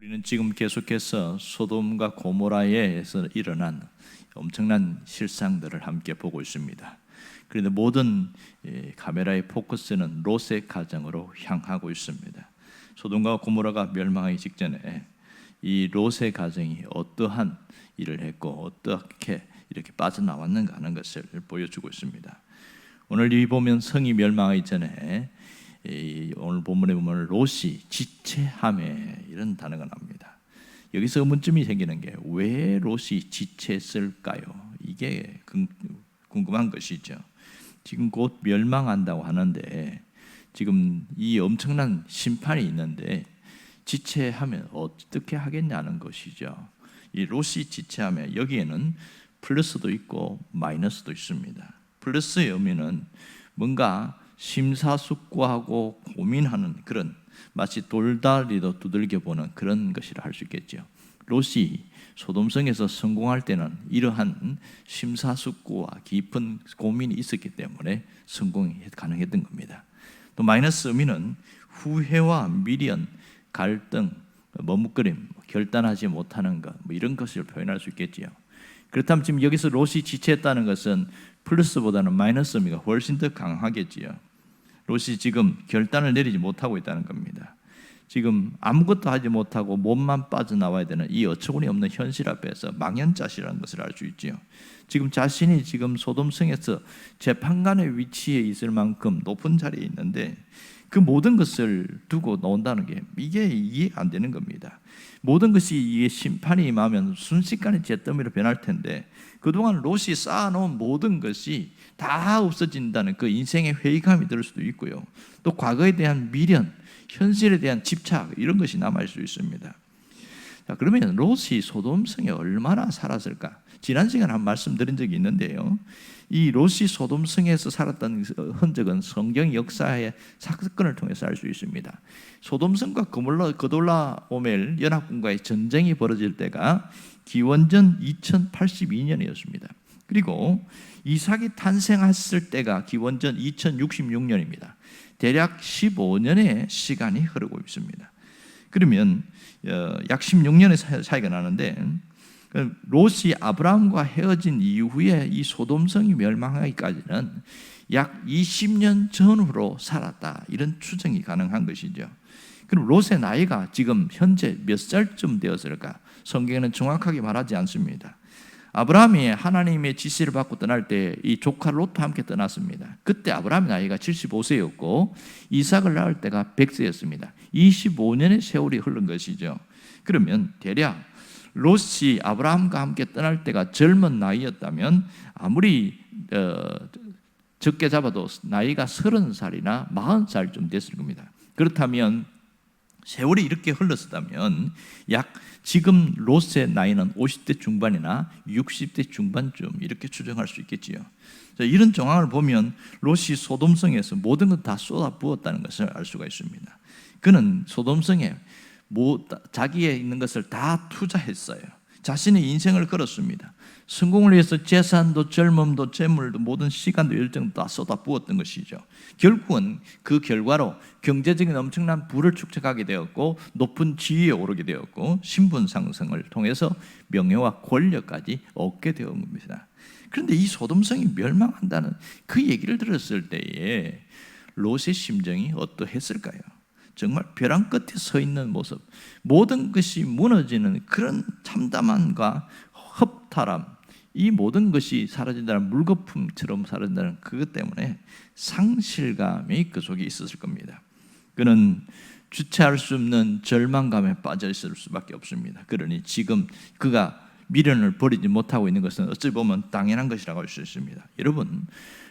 우리는 지금 계속해서 소돔과 고모라에서 일어난 엄청난 실상들을 함께 보고 있습니다. 그런데 모든 카메라의 포커스는 롯의 가정으로 향하고 있습니다. 소돔과 고모라가 멸망하기 직전에 이 롯의 가정이 어떠한 일을 했고 어떻게 이렇게 빠져나왔는가 하는 것을 보여주고 있습니다. 오늘 이 보면 성이 멸망하기 전에 오늘 본문에 보면 롯이 지체함에 이런 단어가 나옵니다. 여기서 의문점이 생기는 게 왜 롯이 지체했을까요? 이게 궁금한 것이죠. 지금 곧 멸망한다고 하는데 지금 이 엄청난 심판이 있는데 지체하면 어떻게 하겠냐는 것이죠. 이 롯이 지체하면 여기에는 플러스도 있고 마이너스도 있습니다. 플러스의 의미는 뭔가 심사숙고하고 고민하는 그런 마치 돌다리도 두들겨 보는 그런 것이라 할 수 있겠죠. 롯이 소돔성에서 성공할 때는 이러한 심사숙고와 깊은 고민이 있었기 때문에 성공이 가능했던 겁니다. 또 마이너스 의미는 후회와 미련, 갈등, 머뭇거림, 결단하지 못하는 것 이런 것을 표현할 수 있겠지요. 그렇다면 지금 여기서 롯이 지체했다는 것은 플러스보다는 마이너스 의미가 훨씬 더 강하겠지요. 롯이 지금 결단을 내리지 못하고 있다는 겁니다. 지금 아무것도 하지 못하고 몸만 빠져나와야 되는 이 어처구니 없는 현실 앞에서 망연자실한 것을 알 수 있지요. 지금 자신이 지금 소돔성에서 재판관의 위치에 있을 만큼 높은 자리에 있는데 그 모든 것을 두고 나온다는 게 이게 이해가 안 되는 겁니다. 모든 것이 이게 심판이 임하면 순식간에 잿더미로 변할 텐데 그동안 롯이 쌓아놓은 모든 것이 다 없어진다는 그 인생의 회의감이 들 수도 있고요. 또 과거에 대한 미련, 현실에 대한 집착 이런 것이 남을 수 있습니다. 자, 그러면 롯이 소돔성에 얼마나 살았을까? 지난 시간에 한 말씀드린 적이 있는데요. 이 롯이 소돔성에서 살았다는 흔적은 성경 역사의 사건을 통해서 알 수 있습니다. 소돔성과 그돌라오멜 연합군과의 전쟁이 벌어질 때가 기원전 2082년이었습니다. 그리고 이삭이 탄생했을 때가 기원전 2066년입니다. 대략 15년의 시간이 흐르고 있습니다. 그러면 약 16년의 차이가 나는데 롯이 아브라함과 헤어진 이후에 이 소돔성이 멸망하기까지는 약 20년 전후로 살았다 이런 추정이 가능한 것이죠. 그럼 롯의 나이가 지금 현재 몇 살쯤 되었을까? 성경에는 정확하게 말하지 않습니다. 아브라함이 하나님의 지시를 받고 떠날 때 이 조카 롯과 함께 떠났습니다. 그때 아브라함의 나이가 75세였고 이삭을 낳을 때가 100세였습니다. 25년의 세월이 흐른 것이죠. 그러면 대략 롯이 아브라함과 함께 떠날 때가 젊은 나이였다면 아무리 적게 잡아도 나이가 30살이나 40살쯤 됐을 겁니다. 그렇다면 세월이 이렇게 흘렀다면 약 지금 롯의 나이는 50대 중반이나 60대 중반쯤 이렇게 추정할 수 있겠지요. 이런 정황을 보면 롯이 소돔성에서 모든 것 다 쏟아부었다는 것을 알 수가 있습니다. 그는 소돔성에 자기의 있는 것을 다 투자했어요. 자신의 인생을 걸었습니다. 성공을 위해서 재산도 젊음도 재물도 모든 시간도 열정도 다 쏟아부었던 것이죠. 결국은 그 결과로 경제적인 엄청난 부를 축적하게 되었고 높은 지위에 오르게 되었고 신분 상승을 통해서 명예와 권력까지 얻게 되었 겁니다. 그런데 이 소돔성이 멸망한다는 그 얘기를 들었을 때에 롯의 심정이 어떠했을까요? 정말 벼랑 끝에 서 있는 모습, 모든 것이 무너지는 그런 참담함과 허탈함, 이 모든 것이 사라진다는 물거품처럼 사라진다는 그것 때문에 상실감이 그 속에 있었을 겁니다. 그는 주체할 수 없는 절망감에 빠져 있을 수밖에 없습니다. 그러니 지금 그가 미련을 버리지 못하고 있는 것은 어찌 보면 당연한 것이라고 할 수 있습니다. 여러분,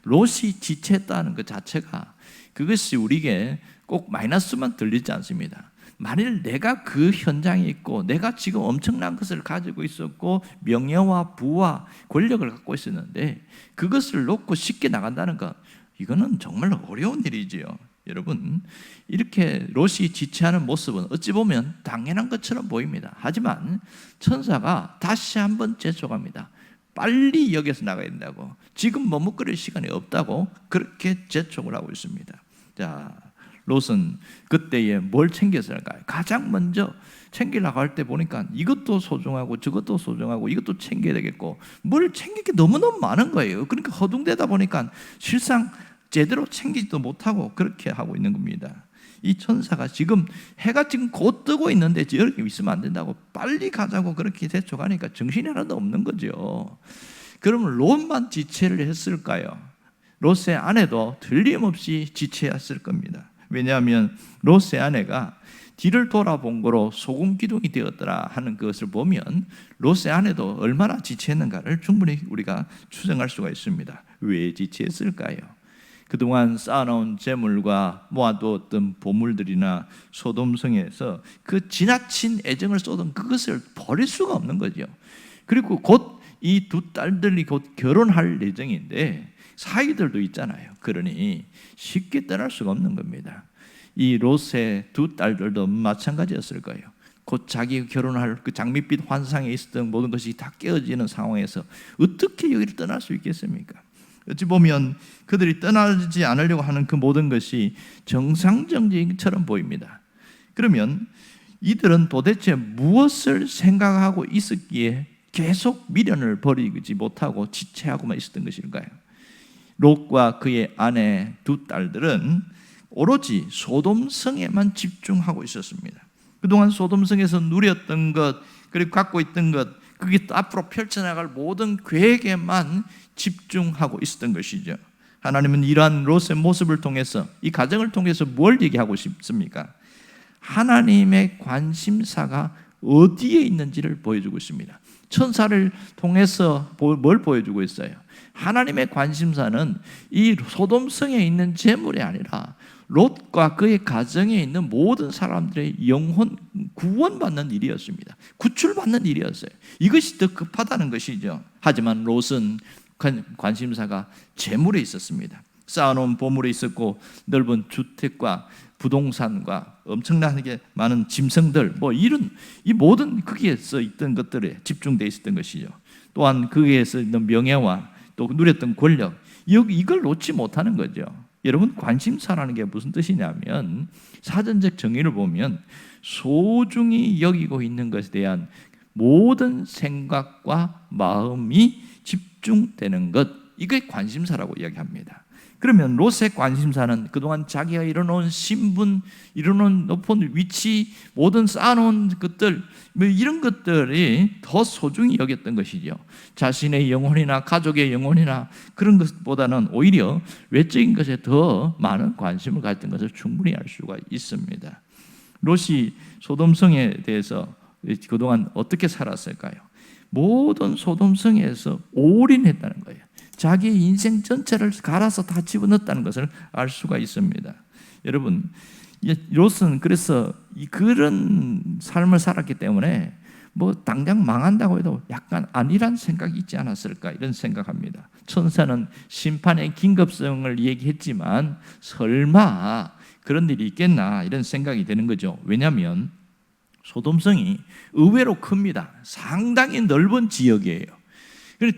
롯이 지체했다는 것 자체가 그것이 우리에게 꼭 마이너스만 들리지 않습니다. 만일 내가 그 현장에 있고 내가 지금 엄청난 것을 가지고 있었고 명예와 부와 권력을 갖고 있었는데 그것을 놓고 쉽게 나간다는 것, 이거는 정말 어려운 일이지요. 여러분, 이렇게 롯이 지체하는 모습은 어찌 보면 당연한 것처럼 보입니다. 하지만 천사가 다시 한번 재촉합니다. 빨리 여기서 나가야 된다고, 지금 머뭇거릴 시간이 없다고 그렇게 재촉을 하고 있습니다. 자, 롯은 그때에 뭘 챙겼을까요? 가장 먼저 챙기려고 할 때 보니까 이것도 소중하고 저것도 소중하고 이것도 챙겨야 되겠고 뭘 챙길 게 너무너무 많은 거예요. 그러니까 허둥대다 보니까 실상 제대로 챙기지도 못하고 그렇게 하고 있는 겁니다. 이 천사가 지금 해가 지금 곧 뜨고 있는데 이렇게 있으면 안 된다고 빨리 가자고 그렇게 대촉하니까 정신이 하나도 없는 거죠. 그러면 롯만 지체를 했을까요? 롯의 아내도 틀림없이 지체했을 겁니다. 왜냐하면 롯의 아내가 뒤를 돌아본 거로 소금 기둥이 되었더라 하는 것을 보면 롯의 아내도 얼마나 지체했는가를 충분히 우리가 추정할 수가 있습니다. 왜 지체했을까요? 그동안 쌓아놓은 재물과 모아두었던 보물들이나 소돔성에서 그 지나친 애정을 쏟은 그것을 버릴 수가 없는 거죠. 그리고 곧 이 두 딸들이 곧 결혼할 예정인데 사위들도 있잖아요. 그러니 쉽게 떠날 수가 없는 겁니다. 이 롯의 두 딸들도 마찬가지였을 거예요. 곧 자기 결혼할 그 장밋빛 환상에 있었던 모든 것이 다 깨어지는 상황에서 어떻게 여기를 떠날 수 있겠습니까? 어찌 보면 그들이 떠나지 않으려고 하는 그 모든 것이 정상적인처럼 보입니다. 그러면 이들은 도대체 무엇을 생각하고 있었기에 계속 미련을 버리지 못하고 지체하고만 있었던 것일까요? 롯과 그의 아내 두 딸들은 오로지 소돔성에만 집중하고 있었습니다. 그동안 소돔성에서 누렸던 것, 그리고 갖고 있던 것, 그게 앞으로 펼쳐나갈 모든 계획에만 집중하고 있었던 것이죠. 하나님은 이러한 롯의 모습을 통해서, 이 가정을 통해서 뭘 얘기하고 싶습니까? 하나님의 관심사가 어디에 있는지를 보여주고 있습니다. 천사를 통해서 뭘 보여주고 있어요? 하나님의 관심사는 이 소돔성에 있는 재물이 아니라 롯과 그의 가정에 있는 모든 사람들의 영혼 구원받는 일이었습니다. 구출받는 일이었어요. 이것이 더 급하다는 것이죠. 하지만 롯은 관심사가 재물에 있었습니다. 쌓아놓은 보물에 있었고 넓은 주택과 부동산과 엄청나게 많은 짐승들, 이런 이 모든 거기에서 있던 것들에 집중되어 있었던 것이죠. 또한 거기에서 있는 명예와 또 누렸던 권력, 이걸 놓지 못하는 거죠. 여러분, 관심사라는 게 무슨 뜻이냐면 사전적 정의를 보면 소중히 여기고 있는 것에 대한 모든 생각과 마음이 집중되는 것, 이게 관심사라고 이야기합니다. 그러면 롯의 관심사는 그동안 자기가 이뤄놓은 신분, 이뤄놓은 높은 위치, 모든 쌓아놓은 것들, 이런 것들이 더 소중히 여겼던 것이죠. 자신의 영혼이나 가족의 영혼이나 그런 것보다는 오히려 외적인 것에 더 많은 관심을 가졌던 것을 충분히 알 수가 있습니다. 롯이 소돔성에 대해서 그동안 어떻게 살았을까요? 모든 소돔성에서 올인했다는 거예요. 자기의 인생 전체를 갈아서 다 집어넣었다는 것을 알 수가 있습니다. 여러분, 롯은 그래서 그런 삶을 살았기 때문에 당장 망한다고 해도 약간 아니란 생각이 있지 않았을까, 이런 생각합니다. 천사는 심판의 긴급성을 얘기했지만 설마 그런 일이 있겠나, 이런 생각이 드는 거죠. 왜냐하면 소돔성이 의외로 큽니다. 상당히 넓은 지역이에요.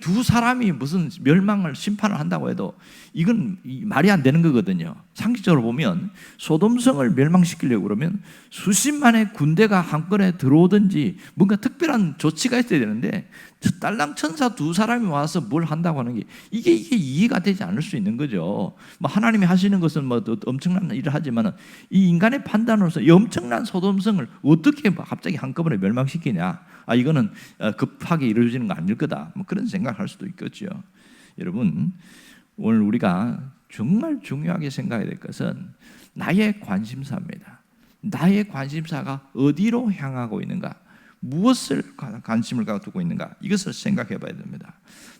두 사람이 무슨 멸망을 심판을 한다고 해도 이건 말이 안 되는 거거든요. 상식적으로 보면 소돔성을 멸망시키려고 그러면 수십만의 군대가 한꺼번에 들어오든지 뭔가 특별한 조치가 있어야 되는데 딸랑 천사 두 사람이 와서 뭘 한다고 하는 게 이게 이해가 되지 않을 수 있는 거죠. 하나님이 하시는 것은 엄청난 일을 하지만 이 인간의 판단으로서 이 엄청난 소돔성을 어떻게 갑자기 한꺼번에 멸망시키냐, 이거는 급하게 이루어지는 거 아닐 거다, 그런 생각을 할 수도 있겠죠. 여러분, 오늘 우리가 정말 중요하게 생각해야 될 것은 나의 관심사입니다. 나의 관심사가 어디로 향하고 있는가, 무엇을 관심을 두고 있는가, 이것을 생각해 봐야 됩니다.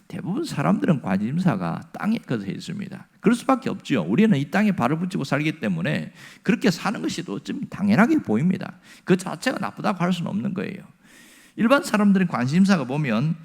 대부분 사람들은 관심사가 땅에 것에 있습니다. 그럴 수밖에 없죠. 우리는 이 땅에 발을 붙이고 살기 때문에 그렇게 사는 것이 좀 당연하게 보입니다. 그 자체가 나쁘다고 할 수는 없는 거예요. 일반 사람들은 관심사가 보면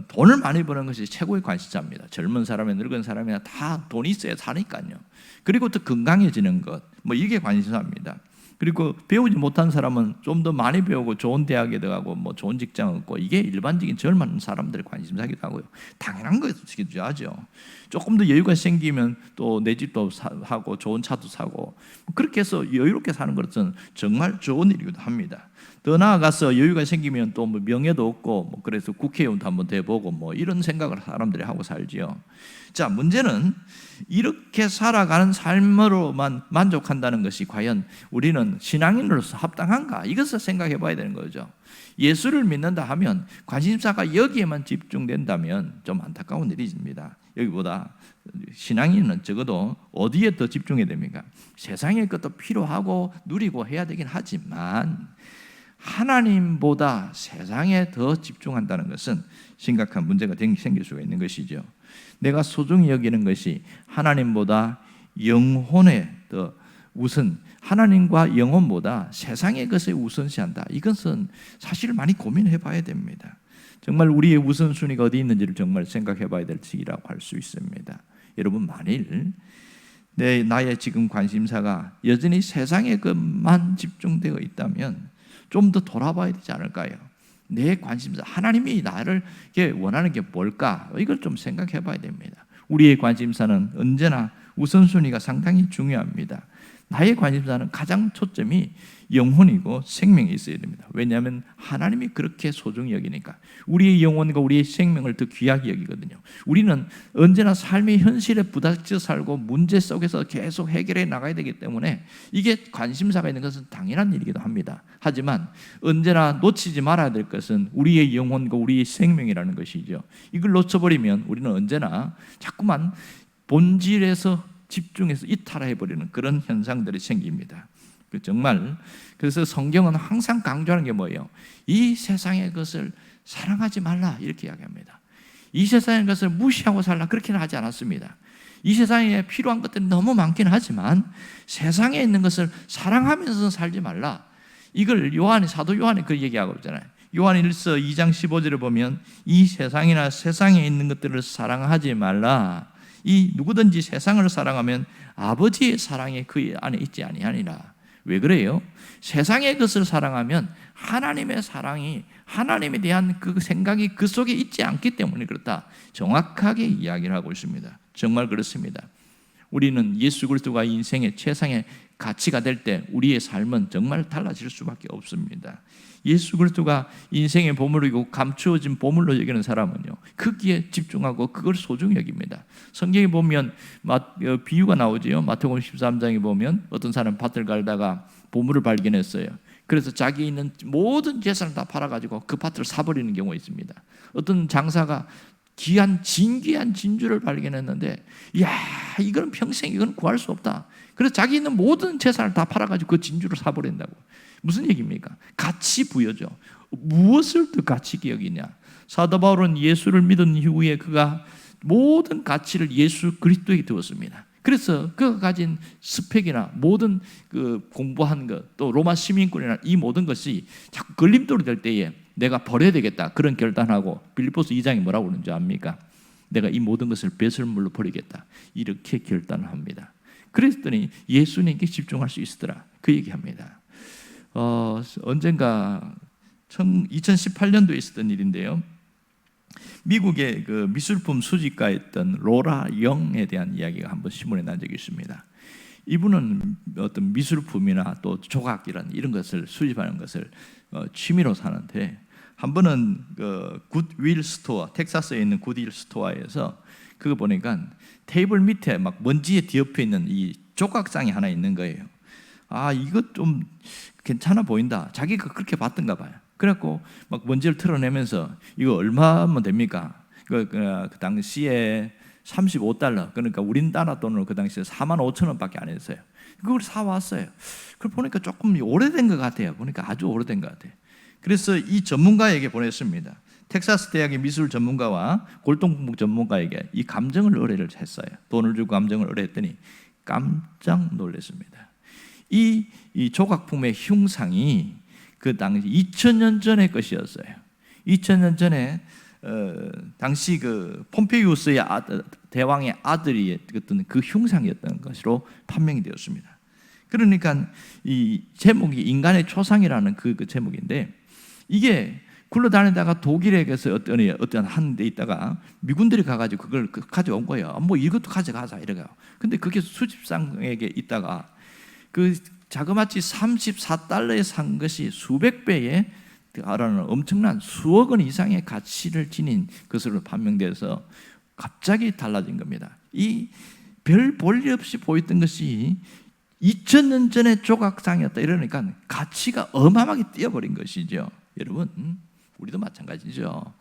돈을 많이 버는 것이 최고의 관심사입니다. 젊은 사람이나 늙은 사람이나 다 돈이 있어야 사니까요. 그리고 또 건강해지는 것, 이게 관심사입니다. 그리고 배우지 못한 사람은 좀 더 많이 배우고 좋은 대학에 들어가고 뭐 좋은 직장 얻고, 이게 일반적인 젊은 사람들의 관심사기도 하고요. 당연한 것이기도 하죠. 조금 더 여유가 생기면 또 내 집도 하고 좋은 차도 사고, 그렇게 해서 여유롭게 사는 것은 정말 좋은 일이기도 합니다. 더 나아가서 여유가 생기면 또 뭐 명예도 얻고, 뭐 그래서 국회의원도 한번 돼보고, 뭐 이런 생각을 사람들이 하고 살지요. 자, 문제는 이렇게 살아가는 삶으로만 만족한다는 것이 과연 우리는 신앙인으로서 합당한가? 이것을 생각해 봐야 되는 거죠. 예수를 믿는다 하면 관심사가 여기에만 집중된다면 좀 안타까운 일입니다. 여기보다 신앙인은 적어도 어디에 더 집중해야 됩니까? 세상의 것도 필요하고 누리고 해야 되긴 하지만 하나님보다 세상에 더 집중한다는 것은 심각한 문제가 생길 수가 있는 것이죠. 내가 소중히 여기는 것이 하나님보다 영혼에 더 우선, 하나님과 영혼보다 세상의 것에 우선시한다. 이것은 사실 많이 고민해 봐야 됩니다. 정말 우리의 우선순위가 어디 있는지를 정말 생각해 봐야 될 시기라고 할 수 있습니다. 여러분, 만일 나의 지금 관심사가 여전히 세상의 것만 집중되어 있다면 좀 더 돌아봐야 되지 않을까요? 내 관심사, 하나님이 나를 원하는 게 뭘까? 이걸 좀 생각해 봐야 됩니다. 우리의 관심사는 언제나 우선순위가 상당히 중요합니다. 나의 관심사는 가장 초점이 영혼이고 생명이 있어야 됩니다. 왜냐하면 하나님이 그렇게 소중히 여기니까. 우리의 영혼과 우리의 생명을 더 귀하게 여기거든요. 우리는 언제나 삶의 현실에 부닥쳐 살고 문제 속에서 계속 해결해 나가야 되기 때문에 이게 관심사가 있는 것은 당연한 일이기도 합니다. 하지만 언제나 놓치지 말아야 될 것은 우리의 영혼과 우리의 생명이라는 것이죠. 이걸 놓쳐버리면 우리는 언제나 자꾸만 본질에서 집중해서 이탈해버리는 그런 현상들이 생깁니다. 정말 그래서 성경은 항상 강조하는 게 뭐예요? 이 세상의 것을 사랑하지 말라, 이렇게 이야기합니다. 이 세상의 것을 무시하고 살라, 그렇게는 하지 않았습니다. 이 세상에 필요한 것들이 너무 많긴 하지만 세상에 있는 것을 사랑하면서 살지 말라. 이걸 사도 요한이 그 얘기하고 있잖아요. 요한 1서 2장 15절을 보면 이 세상이나 세상에 있는 것들을 사랑하지 말라. 이 누구든지 세상을 사랑하면 아버지의 사랑이 그 안에 있지 아니하니라. 왜 그래요? 세상의 것을 사랑하면 하나님의 사랑이, 하나님에 대한 그 생각이 그 속에 있지 않기 때문에 그렇다. 정확하게 이야기를 하고 있습니다. 정말 그렇습니다. 우리는 예수 그리스도가 인생의 최상의 가치가 될 때 우리의 삶은 정말 달라질 수밖에 없습니다. 예수 그리스도가 인생의 보물이고 감추어진 보물로 여기는 사람은요, 크기에 집중하고 그걸 소중히 여깁니다. 성경에 보면 비유가 나오지요. 마태복음 13장에 보면 어떤 사람 밭을 갈다가 보물을 발견했어요. 그래서 자기 있는 모든 재산을 다 팔아가지고 그 밭을 사버리는 경우가 있습니다. 어떤 장사가 진귀한 진주를 발견했는데, 이야, 이건 평생 이건 구할 수 없다. 그래서 자기 있는 모든 재산을 다 팔아가지고 그 진주를 사버린다고. 무슨 얘기입니까? 가치 부여죠. 무엇을 더 가치 있게 여기냐? 사도 바울은 예수를 믿은 이후에 그가 모든 가치를 예수 그리스도에게 두었습니다. 그래서 그가 가진 스펙이나 모든 그 공부한 것, 또 로마 시민권이나 이 모든 것이 자꾸 걸림돌이 될 때에 내가 버려야 되겠다, 그런 결단하고, 빌립보서 2장이 뭐라고 그러는지 압니까? 내가 이 모든 것을 배설물로 버리겠다, 이렇게 결단을 합니다. 그랬더니 예수님께 집중할 수 있더라, 그 얘기합니다. 언젠가 2018년도에 있었던 일인데요. 미국의 그 미술품 수집가였던 로라 영에 대한 이야기가 한번 신문에 난 적이 있습니다. 이분은 어떤 미술품이나 또 조각 이런 것을 수집하는 것을 취미로 사는데, 한 번은 그 굿윌 스토어, 텍사스에 있는 굿윌 스토어에서 그거 보니까 테이블 밑에 막 먼지에 뒤엎여 있는 이 조각상이 하나 있는 거예요. 아, 이거 좀 괜찮아 보인다. 자기가 그렇게 봤던가 봐요. 그래갖고 막 먼지를 털어내면서 이거 얼마면 됩니까? 그 당시에 $35, 그러니까 우리나라 돈으로 그 당시에 45,000원밖에 안 했어요. 그걸 사왔어요. 그걸 보니까 조금 오래된 것 같아요. 보니까 아주 오래된 것 같아요. 그래서 이 전문가에게 보냈습니다. 텍사스 대학의 미술 전문가와 골동품 전문가에게 이 감정을 의뢰를 했어요. 돈을 주고 감정을 의뢰했더니 깜짝 놀랐습니다. 이 조각품의 흉상이 그 당시 2000년 전의 것이었어요. 2000년 전에 당시 그 폼페이우스의 대왕의 아들이 어떤 그 흉상이었던 것으로 판명이 되었습니다. 그러니까 이 제목이 인간의 초상이라는 그 제목인데, 이게 굴러다니다가 독일에게서 어떤 한 데 있다가 미군들이 가가지고 그걸 가져온 거예요. 뭐 이것도 가져가자 이래가. 근데 그게 수집상에게 있다가 그 자그마치 34달러에 산 것이 수백 배의 알아는 엄청난 수억 원 이상의 가치를 지닌 것으로 판명돼서 갑자기 달라진 겁니다. 이 별 볼일 없이 보였던 것이 2000년 전에 조각상이었다 이러니까 가치가 어마어마하게 뛰어버린 것이죠. 여러분, 우리도 마찬가지죠.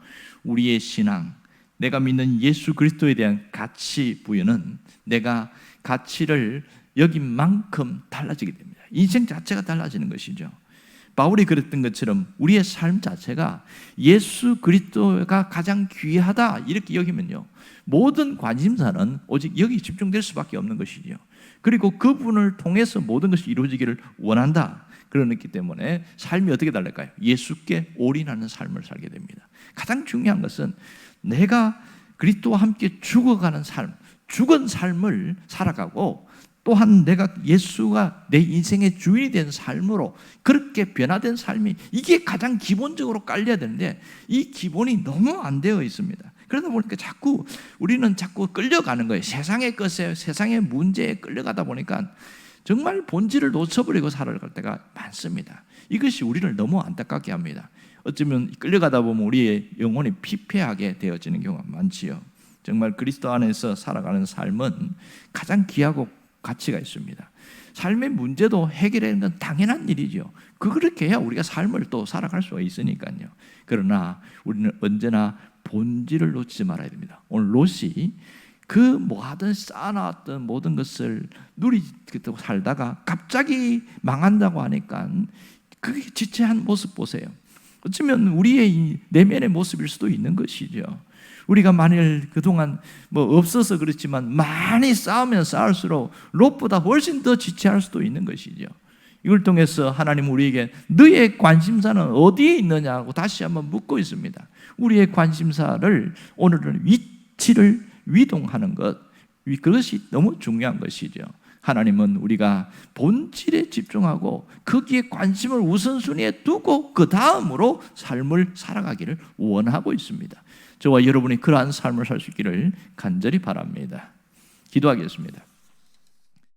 우리의 신앙, 내가 믿는 예수 그리스도에 대한 가치 부여는 내가 가치를 여긴 만큼 달라지게 됩니다. 인생 자체가 달라지는 것이죠. 바울이 그랬던 것처럼 우리의 삶 자체가 예수 그리스도가 가장 귀하다 이렇게 여기면요, 모든 관심사는 오직 여기 집중될 수밖에 없는 것이죠. 그리고 그분을 통해서 모든 것이 이루어지기를 원한다. 그렇기 때문에 삶이 어떻게 달랄까요? 예수께 올인하는 삶을 살게 됩니다. 가장 중요한 것은 내가 그리스도와 함께 죽어가는 삶, 죽은 삶을 살아가고, 또한 내가 예수가 내 인생의 주인이 된 삶으로 그렇게 변화된 삶이, 이게 가장 기본적으로 깔려야 되는데 이 기본이 너무 안 되어 있습니다. 그러다 보니까 우리는 자꾸 끌려가는 거예요. 세상의 것에, 세상의 문제에 끌려가다 보니까 정말 본질을 놓쳐버리고 살아갈 때가 많습니다. 이것이 우리를 너무 안타깝게 합니다. 어쩌면 끌려가다 보면 우리의 영혼이 피폐하게 되어지는 경우가 많지요. 정말 그리스도 안에서 살아가는 삶은 가장 귀하고 가치가 있습니다. 삶의 문제도 해결하는 건 당연한 일이죠. 그렇게 해야 우리가 삶을 또 살아갈 수가 있으니까요. 그러나 우리는 언제나 본질을 놓치지 말아야 됩니다. 오늘 롯이 그 뭐하든 쌓아놨던 모든 것을 누리고 살다가 갑자기 망한다고 하니까 그게 지체한 모습 보세요. 어쩌면 우리의 내면의 모습일 수도 있는 것이죠. 우리가 만일 그동안 뭐 없어서 그렇지만 많이 쌓으면 쌓을수록 롯보다 훨씬 더 지체할 수도 있는 것이죠. 이걸 통해서 하나님 우리에게 너의 관심사는 어디에 있느냐고 다시 한번 묻고 있습니다. 우리의 관심사를, 오늘은 위치를 위동하는 것, 그것이 너무 중요한 것이죠. 하나님은 우리가 본질에 집중하고 거기에 관심을 우선순위에 두고 그 다음으로 삶을 살아가기를 원하고 있습니다. 저와 여러분이 그러한 삶을 살 수 있기를 간절히 바랍니다. 기도하겠습니다.